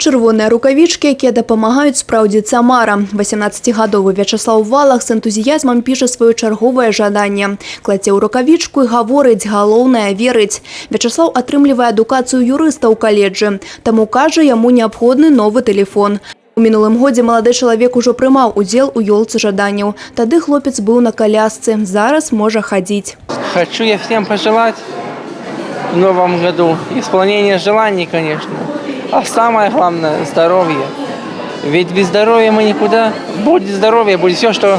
Червоныя рукавічкі, якія дапамагаюць спраўдзіцца мара. 18-гадовы Вячеслав Валах з энтузіязмам піша сваё чарговае жаданне. Кладзе ў рукавічку і гаворыць, галоўнае верыць. Вячеслав атрымлівае адукацыю юрыста ў каледжы. Таму кажа, яму неабходны новы тэлефон. У мінулым годзе малады чалавек ужо прымаў удзел у ёлцы жаданняў. Тады хлопец быў на колясцы, зараз можа хадзіць. Хочу я всем пожелать в новом году исполнения желаний, конечно. А самое главное – здоровье. Ведь без здоровья мы никуда. Будет здоровье, будет все, что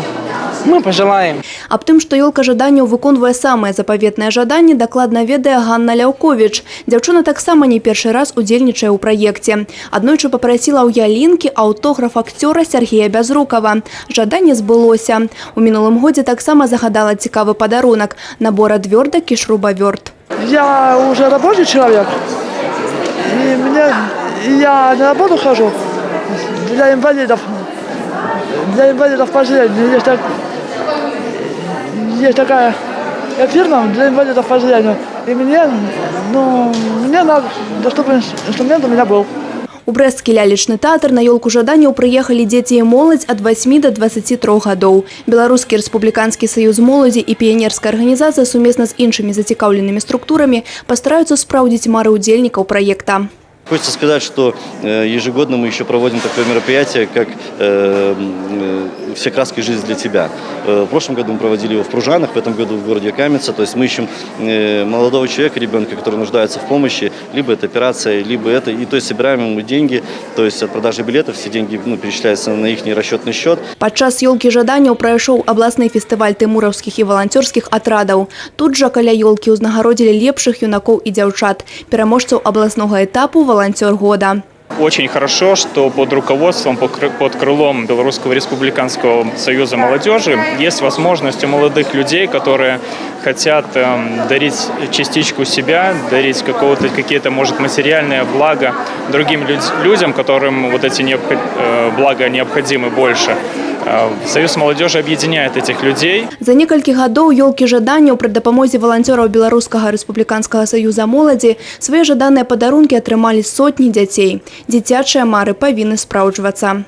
мы пожелаем. Аб тым, што ёлка жаданняў выконвае самае запаветнае жаданне, дакладна ведае Ганна Ляўковіч. Дзяўчына таксама не першы раз удзельнічае ў праекце. Аднойчы папрасіла ў Ялінкі аўтограф акцёра Сергея Бязрукава. Жаданне збылося. У мінулым годзе таксама загадала цікавы падарунак – набор адвёртак і шрубавёрт. Я уже рабочий человек. Я на работу хожу для инвалидов по зрению. Есть такая фирма для инвалидов по зрению. И мне надо, доступный инструмент у меня был. У брэсцкі лялечны тэатр на ёлку жаданняў прыехалі дзеці і моладзь ад 8 до 23 гадоў. Беларускі рэспубліканскі саюз моладзі і піянерская арганізацыя сумесна з іншымі зацікаўленымі структурамі пастараюцца спраўдзіць мары удзельнікаў праекта. Хочется сказать, что ежегодно мы еще проводим такое мероприятие, как «Все краски жизни для тебя». В прошлом году мы проводили его в Пружанах, в этом году в городе Каменца. То есть мы ищем молодого человека, ребенка, который нуждается в помощи, либо это операция, либо это. И то есть собираем ему деньги, то есть от продажи билетов все деньги перечисляются на их расчетный счет. Падчас ёлкі жаданняў прайшоў абласны фестываль тымураўскіх і валанцёрскіх атрадаў. Тут жа каля ёлкі ўзнагародзілі лепшых юнакоў і дзяўчат, пераможцаў абласнога этапу «Волонтер года». Очень хорошо, что под руководством, под крылом Белорусского республиканского союза молодежи есть возможность у молодых людей, которые хотят дарить частичку себя, дарить какие-то, может, материальные блага другим людям, которым вот эти блага необходимы больше. Союз молодежи объединяет этих людей. За некалькі гадоў ёлкі жаданняў пры дапамозе валанцёраў Беларускага рэспубліканскага саюза моладзі свае жаданыя падарункі атрымалі сотні дзяцей. Дзіцячыя мары павінны спраўджвацца.